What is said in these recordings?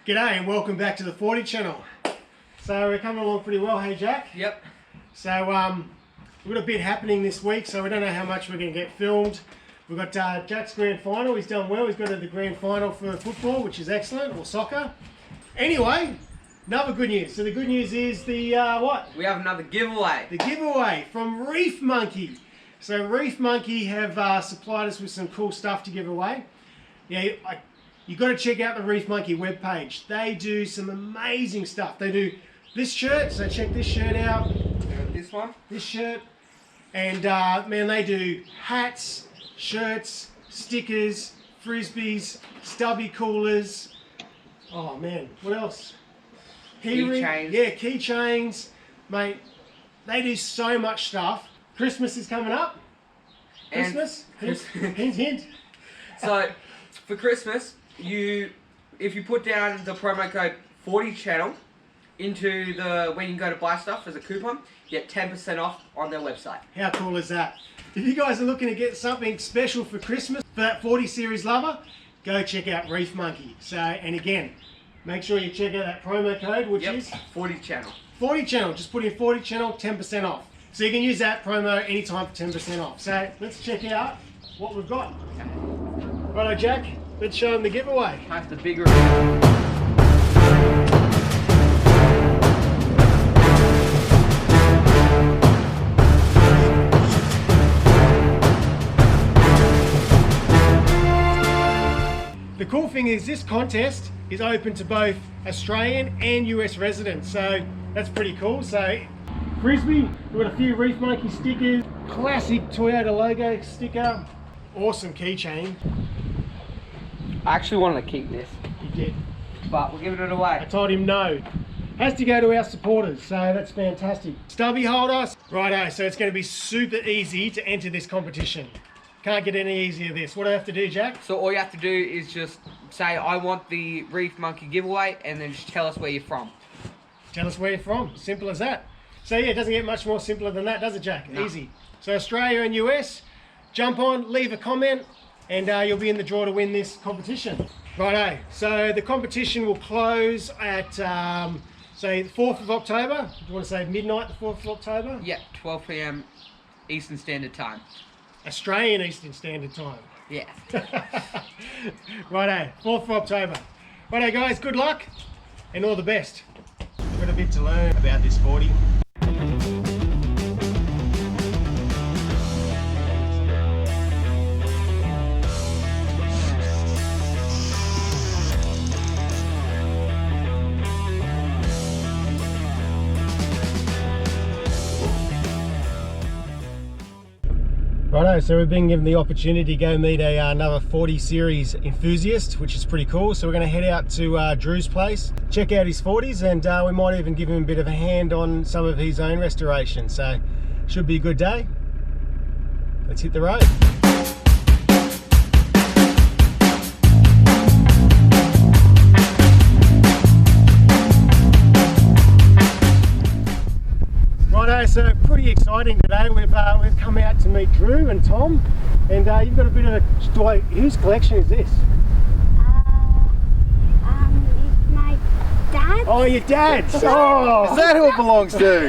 G'day and welcome back to the 40 channel. So we're coming along pretty well, hey Jack? Yep. So we've got a bit happening this week, so we don't know how much we're going to get filmed. We've got Jack's grand final. He's done well. He's got to the grand final for football, which is excellent, or soccer. Anyway, another good news. So the good news is the what? We have another giveaway. The giveaway from Reefmonkey. So Reefmonkey have supplied us with some cool stuff to give away. Yeah, you've got to check out the Reefmonkey webpage. They do some amazing stuff. They do this shirt, so check this shirt out. This one? This shirt. And man, they do hats, shirts, stickers, frisbees, stubby coolers. Oh man, what else? Keychains. Yeah, keychains. Mate, they do so much stuff. Christmas is coming up. Christmas? Hint, hint. So, for Christmas, if you put down the promo code 40channel into when you go to buy stuff as a coupon, you get 10% off on their website. How cool is that? If you guys are looking to get something special for Christmas for that 40 series lover, go check out Reefmonkey. So, and again, make sure you check out that promo code, which is 40channel. 40 channel. Just put in 40 channel, 10% off. So you can use that promo anytime for 10% off. So let's check out what we've got. Righto, Jack. Let's show them the giveaway. That's the bigger. The cool thing is this contest is open to both Australian and US residents, so that's pretty cool. So Frisbee, we've got a few Reefmonkey stickers, classic Toyota logo sticker, awesome keychain. I actually wanted to keep this, He did. but we're giving it I away. told him no. Has to go to our supporters, so that's fantastic. Stubby holder. Righto, so it's going to be super easy to enter this competition. Can't get any easier than this. What do I have to do, Jack? So all you have to do is just say, I want the Reefmonkey giveaway, and then just tell us where you're from. Tell us where you're from. Simple as that. So yeah, it doesn't get much more simpler than that, does it, Jack? No. Easy. So Australia and US, jump on, leave a comment, and you'll be in the draw to win this competition. Righto. So the competition will close at say the 4th of October. Do you want to say midnight, the 4th of October? Yeah, 12 PM Eastern Standard Time. Australian Eastern Standard Time. Yeah. Righto, 4th of October. Righto guys, good luck and all the best. We've got a bit to learn about this 40. Righto, so we've been given the opportunity to go meet another 40 series enthusiast, which is pretty cool. So we're going to head out to Drew's place, check out his 40s, and we might even give him a bit of a hand on some of his own restoration. So should be a good day. Let's hit the road. Righto, so pretty exciting today. We've come out to meet Drew and Tom, and you've got a bit of a story. Whose collection is this? It's my dad's. Oh, your dad's. Oh, Is that who it belongs to?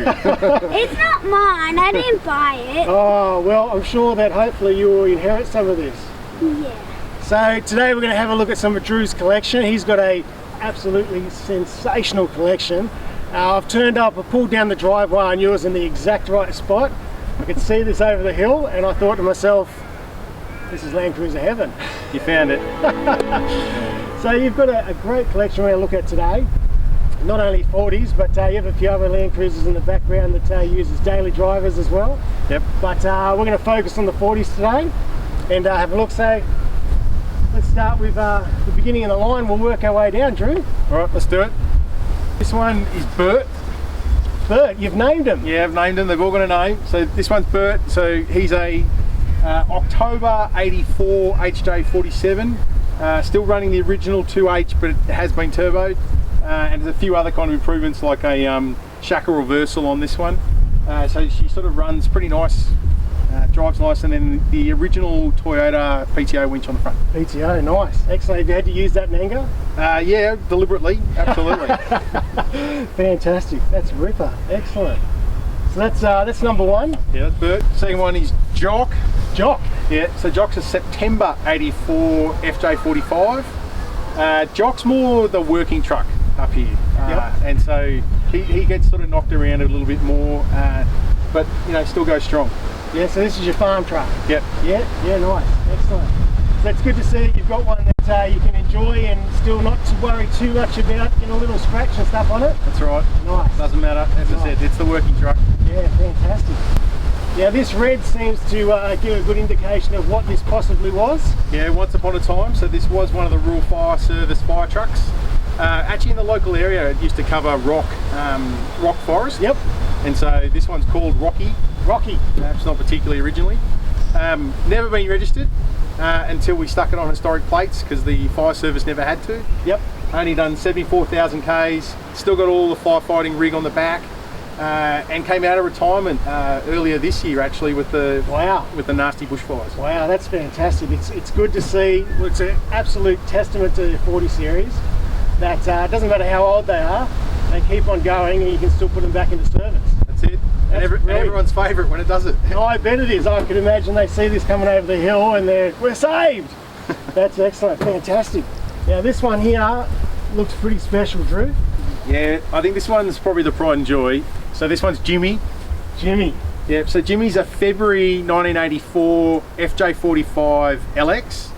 It's not mine. I didn't buy it. oh, well, I'm sure that hopefully you will inherit some of this. Yeah. So today we're going to have a look at some of Drew's collection. He's got a absolutely sensational collection. I've turned up, I pulled down the driveway, I knew it was in the exact right spot. I could see this over the hill, and I thought to myself, this is Landcruiser heaven. You found it. So you've got a great collection we're going to look at today. Not only 40s, but you have a few other Land Cruisers in the background that you use as daily drivers as well. Yep. But we're going to focus on the 40s today and have a look. So let's start with the beginning of the line. We'll work our way down, Drew. All right, let's do it. This one is BERT. BERT, you've named him. Yeah, I've named them. They've all got a name. So this one's BERT. So he's a October 84 HJ47. Still running the original 2H, but it has been turboed. And there's a few other kind of improvements, like a shackle reversal on this one. So she sort of runs pretty nice Drives nice, and then the original Toyota PTO winch on the front. PTO, nice, excellent. Have you had to use that in anger? Yeah, deliberately, absolutely. Fantastic, that's ripper, excellent. So that's number one. Yeah, that's BERT. Second one is JOCK. JOCK. Yeah, so JOCK's a September 84 FJ45. JOCK's more the working truck up here. And so he gets sort of knocked around a little bit more, but you know, still goes strong. Yeah, so this is your farm truck. Yep. Yeah, nice, excellent. So it's good to see that you've got one that you can enjoy and still not to worry too much about getting a little scratch and stuff on it. That's right. Nice. Doesn't matter, as I said, it's the working truck. Yeah, fantastic. Now this red seems to give a good indication of what this possibly was. Yeah, once upon a time, so this was one of the rural fire service fire trucks. Actually in the local area it used to cover rock forest. Yep. And so this one's called Rocky. It's not particularly originally. Never been registered until we stuck it on historic plates because the fire service never had to. Yep. Only done 74,000 Ks, still got all the firefighting rig on the back, and came out of retirement earlier this year actually with the nasty bushfires. Wow, that's fantastic. It's good to see. It's an absolute testament to the 40 series that it doesn't matter how old they are, they keep on going and you can still put them back into service. That's it. And everyone's favourite when it does it. Oh, I bet it is. I can imagine they see this coming over the hill and we're saved. That's excellent, fantastic. Now this one here looks pretty special, Drew. Yeah, I think this one's probably the pride and joy. So this one's Jimmy. Yeah, so Jimmy's a February 1984 FJ40 LX.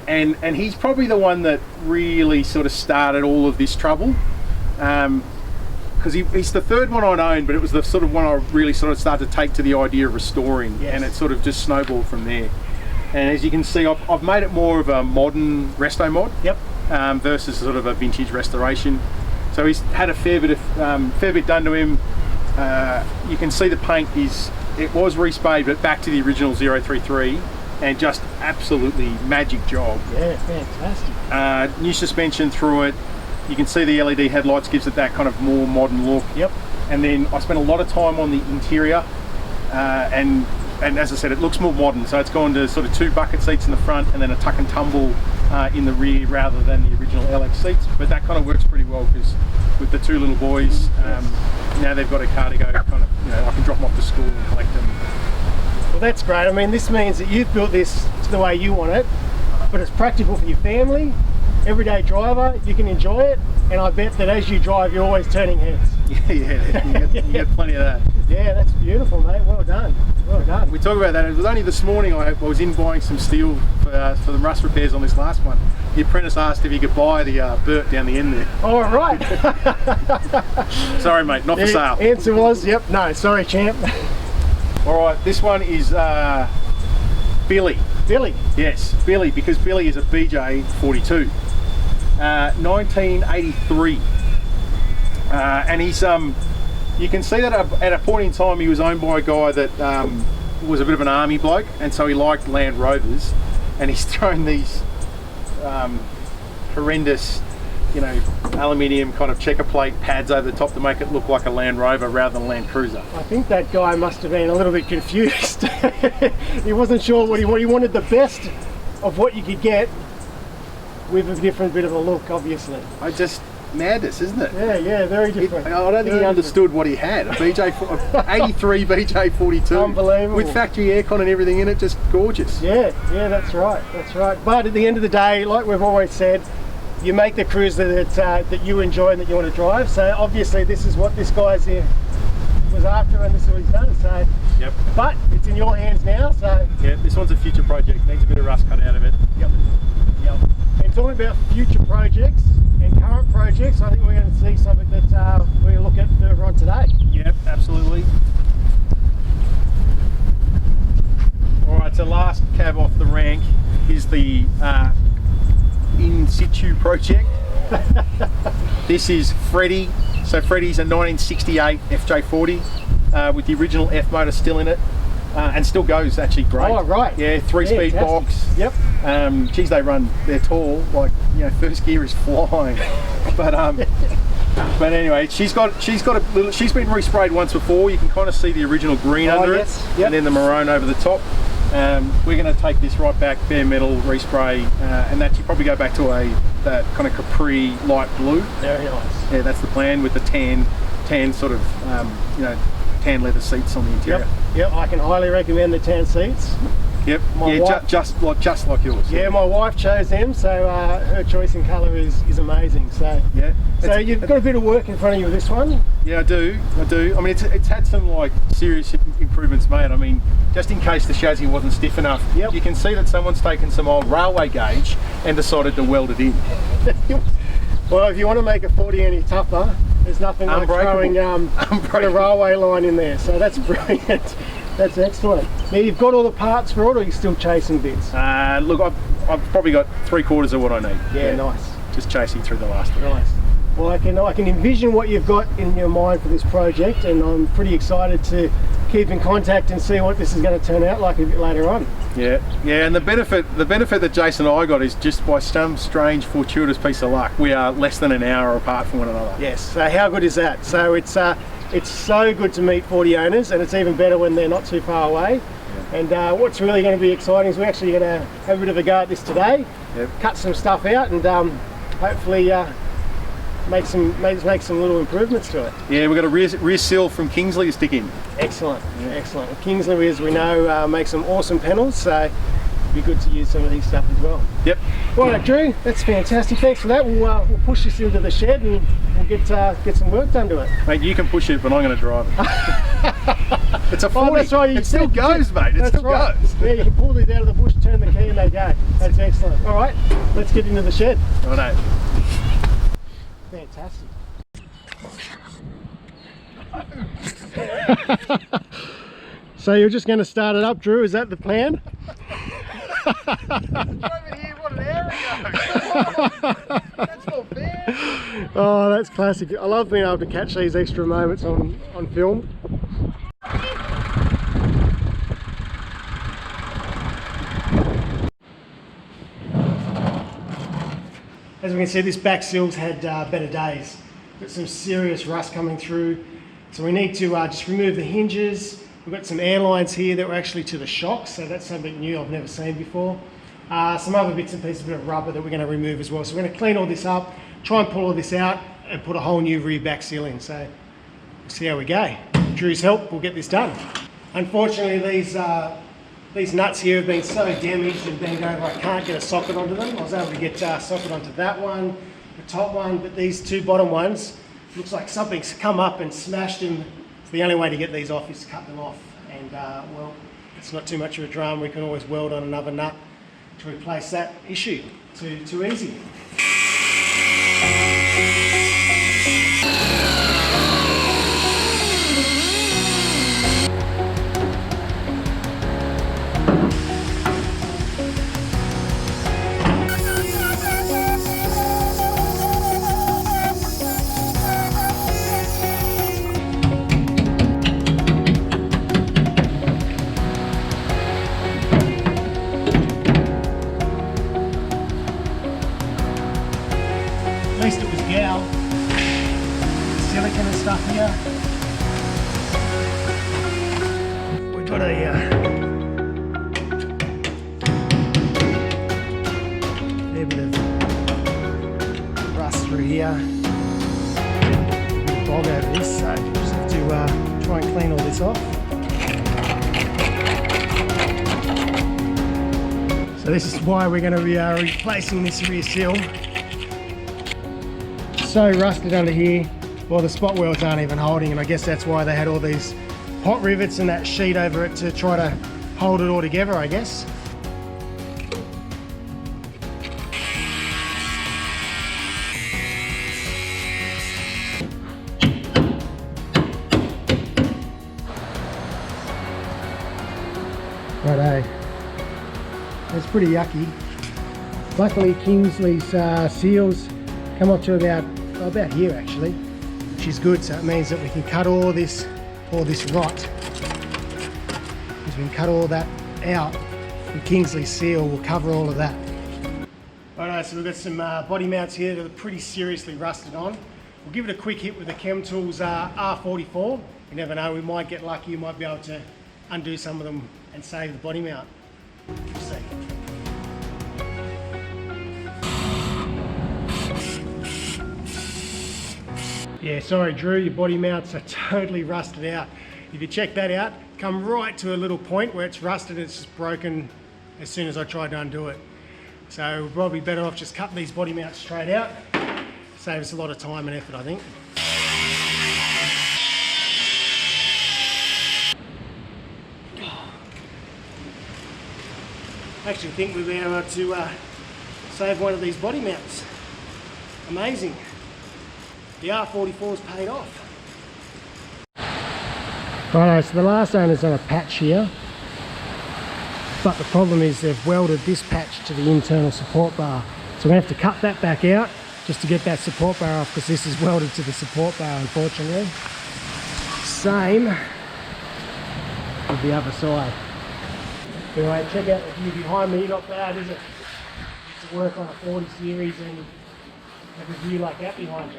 And he's probably the one that really sort of started all of this trouble. Because he's the third one I owned, but it was the sort of one I really sort of started to take to the idea of restoring. Yes. And it sort of just snowballed from there. And as you can see, I've made it more of a modern resto mod. Yep. Versus sort of a vintage restoration. So he's had a fair bit done to him. You can see the paint it was resprayed, but back to the original 033, and just absolutely magic job. Yeah, fantastic. New suspension through it. You can see the LED headlights gives it that kind of more modern look. Yep. And then I spent a lot of time on the interior, and as I said, it looks more modern. So it's gone to sort of 2 bucket seats in the front and then a tuck and tumble in the rear rather than the original LX seats. But that kind of works pretty well because with the 2 little boys, now they've got a car to go kind of, you know, I can drop them off to school and collect them. Well, that's great. I mean, this means that you've built this to the way you want it, but it's practical for your family. Everyday driver, you can enjoy it, and I bet that as you drive you're always turning heads. Yeah, you get plenty of that. Yeah, that's beautiful, mate. Well done. We talk about that. It was only this morning I was in buying some steel for the rust repairs on this last one. The apprentice asked if he could buy the BERT down the end there. Oh, right. Sorry mate, not for sale. Answer was, yep, no, sorry champ. Alright, this one is Billy. Billy? Yes, Billy, because Billy is a BJ42. 1983, and he's you can see that at a point in time he was owned by a guy that was a bit of an army bloke, and so he liked Land Rovers, and he's thrown these horrendous, you know, aluminium kind of checker plate pads over the top to make it look like a Land Rover rather than a Landcruiser. I think that guy must have been a little bit confused. He wasn't sure what he wanted, the best of what you could get with a different bit of a look, obviously. Madness, isn't it? Yeah, very different. I don't think he understood what he had. A 83 BJ42. Unbelievable. With factory aircon and everything in it, just gorgeous. Yeah, that's right. But at the end of the day, like we've always said, you make the cruiser that you enjoy and that you want to drive. So obviously this is what this guy's here was after, and this is what he's done. So, yep. But it's in your hands now. So yeah, this one's a future project. Needs a bit of rust cut out of it. Yep. And talking about future projects and current projects, I think we're going to see something that we're going to look at further on today. Yep, absolutely. All right, so last cab off the rank is the in situ project. This is FREDDY. So FREDDY's a 1968 FJ40 with the original F motor still in it. And still goes actually great. Oh, right. Yeah, 3-speed box. Yep. Geez, they're tall. Like, you know, first gear is flying. But But anyway, she's been resprayed once before. You can kind of see the original green under it, and then the maroon over the top. We're going to take this right back, bare metal, respray, and that you probably go back to that kind of Capri light blue. Very nice. Yeah, that's the plan with the tan sort of, you know, tan leather seats on the interior. Yep, I can highly recommend the tan seats. Yep, just like yours. Yeah, my wife chose them, so her choice in colour is amazing. So yeah. So you've got a bit of work in front of you with this one. Yeah, I do. I mean, it's had some like serious improvements made. I mean, just in case the chassis wasn't stiff enough, you can see that someone's taken some old railway gauge and decided to weld it in. Well, if you want to make a 40 any tougher, there's nothing like throwing a railway line in there. So that's brilliant. That's excellent. Now you've got all the parts for it, or are you still chasing bits? Look, I've probably got 3/4 of what I need. Yeah, nice. Just chasing through the last bit. Nice. Well, I can envision what you've got in your mind for this project, and I'm pretty excited to keep in contact and see what this is going to turn out like a bit later on. Yeah, and the benefit that Jason and I got is just by some strange fortuitous piece of luck, we are less than an hour apart from one another. Yes. So how good is that? So it's so good to meet 40 owners, and it's even better when they're not too far away. Yeah. And what's really going to be exciting is we're actually going to have a bit of a go at this today. Yep. Cut some stuff out and hopefully make some little improvements to it. Yeah, we've got a rear sill from Kingsley to stick in. Excellent, excellent. Well, Kingsley, as we know, makes some awesome panels, so it'd be good to use some of these stuff as well. Yep. All right, Drew, that's fantastic. Thanks for that. We'll push this into the shed and we'll get some work done to it. Mate, you can push it, but I'm going to drive it. It's a 40. Oh, that's right. It still goes, mate. It still goes. Yeah, you can pull these out of the bush, turn the key, and they go. That's excellent. All right, let's get into the shed. Righto. Fantastic. So you're just going to start it up, Drew? Is that the plan? What an hour ago. That's not fair. Oh, that's classic. I love being able to catch these extra moments on film. As we can see, this back sill's had better days. Got some serious rust coming through. So we need to just remove the hinges. We've got some air lines here that were actually to the shocks, so that's something new I've never seen before. Some other bits and pieces, a bit of rubber that we're going to remove as well. So we're going to clean all this up, try and pull all this out and put a whole new rear back sill in. So we'll see how we go. With Drew's help, we'll get this done. Unfortunately, these nuts here have been so damaged and banged over, I can't get a socket onto them. I was able to get a socket onto that one, the top one, but these two bottom ones, looks like something's come up and smashed them. So the only way to get these off is to cut them off. And well, it's not too much of a drama. We can always weld on another nut to replace that issue. Too easy. At least it was gal. Silicon and stuff here. We've got a fair bit of rust through here. Bog over this, so just have to try and clean all this off. So this is why we're going to be replacing this rear sill. So rusted under here, well, the spot welds aren't even holding, and I guess that's why they had all these pot rivets and that sheet over it to try to hold it all together, I guess. Righto. It's pretty yucky. Luckily Kingsley's seals come up to about here actually, which is good. So it means that we can cut all this rot. Because we can cut all that out, the Kingsley seal will cover all of that. Alright, so we've got some body mounts here that are pretty seriously rusted on. We'll give it a quick hit with the Chem Tools R44. You never know, we might get lucky, you might be able to undo some of them and save the body mount. We'll see. Yeah, sorry Drew, your body mounts are totally rusted out. If you check that out, come right to a little point where it's rusted, it's just broken as soon as I tried to undo it. So we're probably better off just cutting these body mounts straight out. Saves us a lot of time and effort, I think. I actually think we'll be able to save one of these body mounts. Amazing. The R44's paid off. Righto, so the last owner's done a patch here, but the problem is they've welded this patch to the internal support bar. So we're going to have to cut that back out just to get that support bar off, because this is welded to the support bar, unfortunately. Same with the other side. Anyway, check out the view behind me, not bad, is it? To work on a 40 series and have a view like that behind you.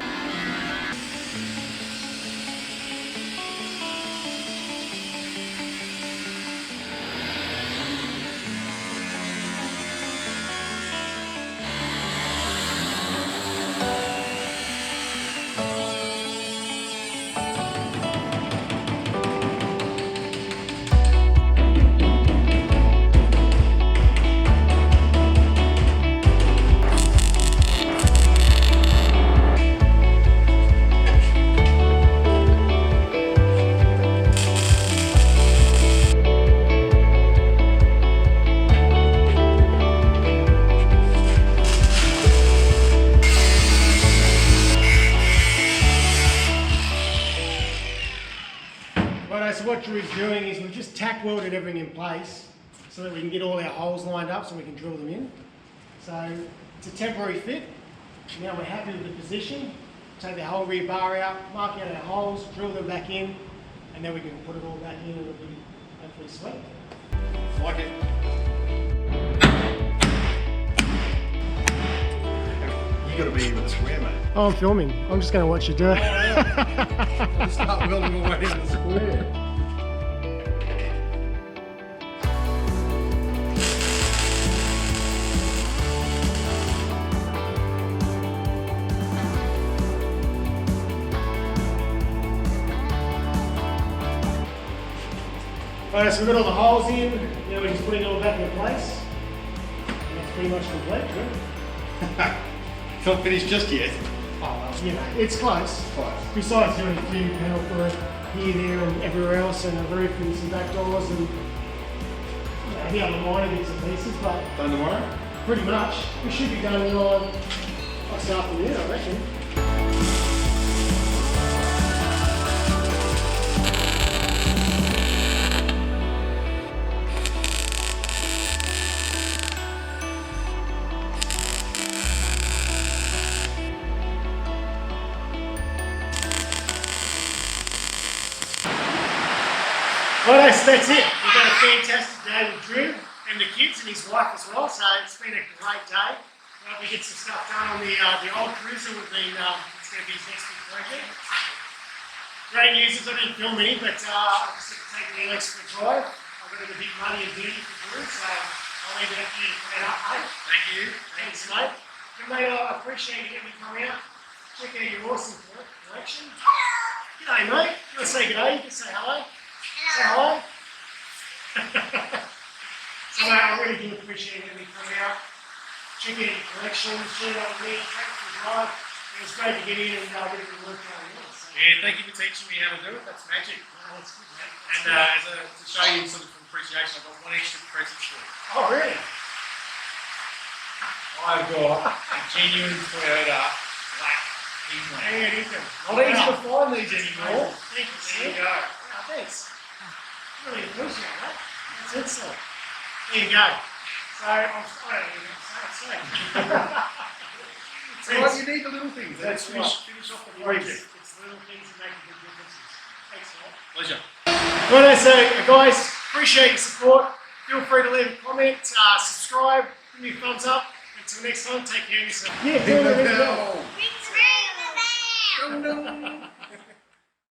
So what Drew's doing is we've just tack welded everything in place so that we can get all our holes lined up so we can drill them in. So it's a temporary fit. Now we're happy with the position. Take the whole rear bar out, mark out our holes, drill them back in, and then we can put it all back in and it'll be hopefully sweet. Like it. You got to be with a square, mate. Oh, I'm filming. I'm just going to watch you do it. Start welding all the way down the square. Alright, so we've got all the holes in, now we're just putting it all back in place. And that's pretty much complete, Drew. It's not finished just yet. Oh, well, you know, it's close. Besides doing a few panel work here, there and everywhere else, and a roof and some back doors and the other minor bits and pieces, but Done tomorrow? pretty much. We should be done on this afternoon, I reckon. Alright, so that's it. We've had a fantastic day with Drew and the kids and his wife as well, so it's been a great day. We get some stuff done on the old cruiser. It's going to be his next big project. Great news is I didn't film any, but I just taken the LX for a drive. I've got a big money and beauty for Drew, so I'll leave it up to you to put that up, mate. Thank you. Thanks, mate. And mate, I appreciate you letting me come out. Check out your awesome collection. G'day, mate. You want to say g'day? You can say hello. Say hello. So mate, I really do appreciate it when you come out. Check out your collection, share it with me, take it for a drive. It was great to get in and really good work going on. So. Yeah, thank you for teaching me how to do it. That's magic. No, that's good, mate. And to show you sort of some appreciation, I've got one extra present for you. Oh, really? I've got a genuine Toyota black Ethan. Hang on, Ethan. Not easy to find these anymore. Thank you, sir. There you go. Oh, thanks. Really appreciate that. That's excellent. There you go. So, I don't even know what to say. So like you need the little things. Let's finish off the project. It's the little things that make a big difference. Thanks a lot. Pleasure. Righto, so guys, appreciate your support. Feel free to leave a comment, subscribe, give me a thumbs up. Until next time, take care of yourself. Yeah, Ring the bell. Ring the bell. Ding dong.